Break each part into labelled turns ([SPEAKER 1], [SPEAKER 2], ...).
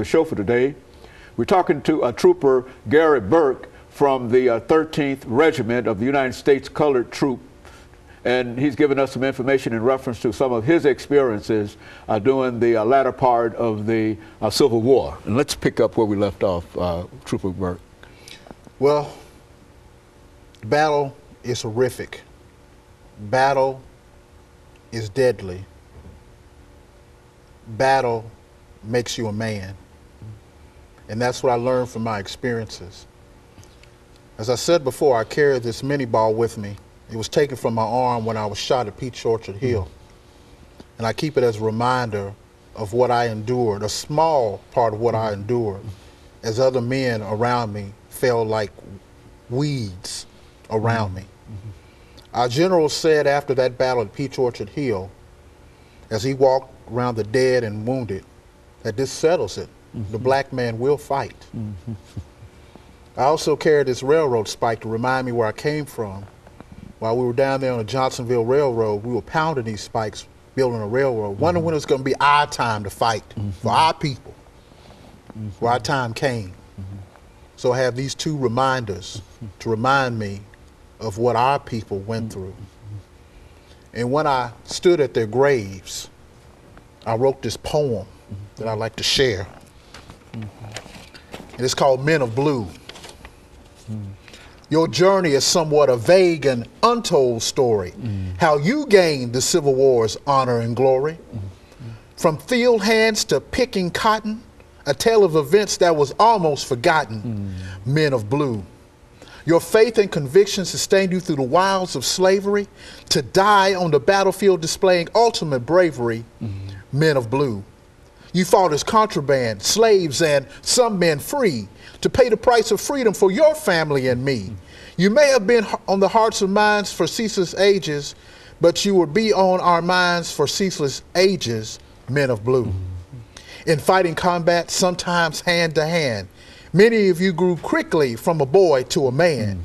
[SPEAKER 1] The show for today, we're talking to Trooper GBurke from the 13th Regiment of the United States Colored Troop, and he's given us some information in reference to some of his experiences during the latter part of the Civil War. And let's pick up where we left off, Trooper Burke.
[SPEAKER 2] Well, battle is horrific. Battle is deadly. Battle makes you a man. And that's what I learned from my experiences. As I said before, I carried this mini ball with me. It was taken from my arm when I was shot at Peach Orchard Hill. And I keep it as a reminder of what I endured, a small part of what I endured, as other men around me fell like weeds around me. Our general said after that battle at Peach Orchard Hill, as he walked around the dead and wounded, that this settles it. The black man will fight. I also carried this railroad spike to remind me where I came from. While we were down there on the Johnsonville Railroad, we were pounding these spikes, building a railroad, wondering when it was going to be our time to fight for our people. Well, our time came. So I have these two reminders to remind me of what our people went through. And when I stood at their graves, I wrote this poem that I'd like to share. And it's called Men of Blue. Your journey is somewhat a vague and untold story, how you gained the Civil War's honor and glory. From field hands to picking cotton, a tale of events that was almost forgotten. Men of Blue. Your faith and conviction sustained you through the wilds of slavery, to die on the battlefield displaying ultimate bravery. Men of Blue. You fought as contraband, slaves, and some men free, to pay the price of freedom for your family and me. You may have been on the hearts and minds for ceaseless ages, but you will be on our minds for ceaseless ages, men of blue. In fighting combat, sometimes hand to hand, many of you grew quickly from a boy to a man.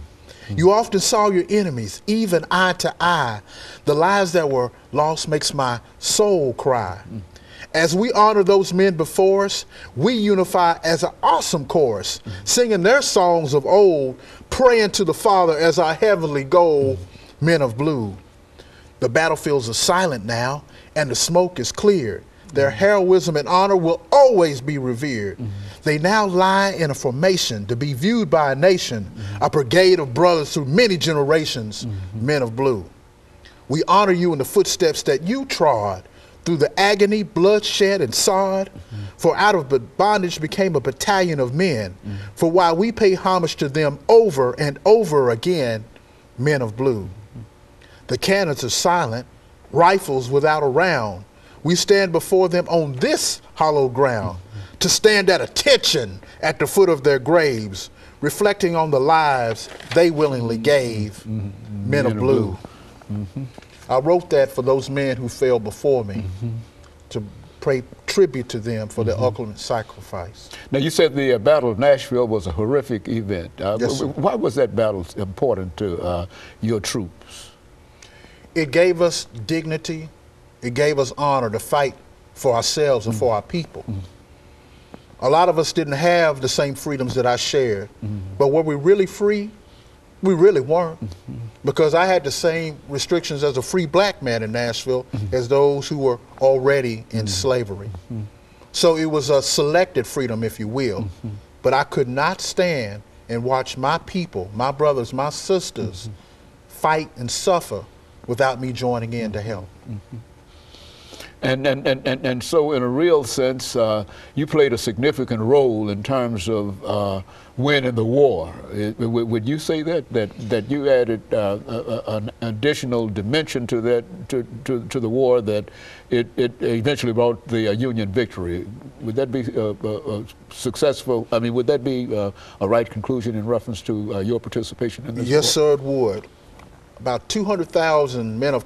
[SPEAKER 2] You often saw your enemies, even eye to eye. The lives that were lost makes my soul cry. As we honor those men before us, we unify as an awesome chorus, singing their songs of old, praying to the Father as our heavenly goal, men of blue. The battlefields are silent now, and the smoke is cleared. Their heroism and honor will always be revered. They now lie in a formation to be viewed by a nation, a brigade of brothers through many generations, men of blue. We honor you in the footsteps that you trod, through the agony, bloodshed, and sod. For out of bondage became a battalion of men. For while we pay homage to them over and over again, men of blue. The cannons are silent, rifles without a round. We stand before them on this hollow ground, to stand at attention at the foot of their graves, reflecting on the lives they willingly gave, men of blue. I wrote that for those men who fell before me, to pay tribute to them for their ultimate sacrifice.
[SPEAKER 1] Now, you said the Battle of Nashville was a horrific event.
[SPEAKER 2] Yes, sir.
[SPEAKER 1] Why was that battle important to your troops?
[SPEAKER 2] It gave us dignity. It gave us honor to fight for ourselves and for our people. A lot of us didn't have the same freedoms that I shared, but were we really free? We really weren't, because I had the same restrictions as a free black man in Nashville as those who were already in slavery. So it was a selected freedom, if you will, but I could not stand and watch my people, my brothers, my sisters, fight and suffer without me joining in to help.
[SPEAKER 1] And so in a real sense, you played a significant role in terms of winning the war. Would you say that you added an additional dimension to that to the war, that it eventually brought the Union victory? Would that be successful? I mean, would that be a right conclusion in reference to your participation in this war?
[SPEAKER 2] Yes, sir, it would. About 200,000 men of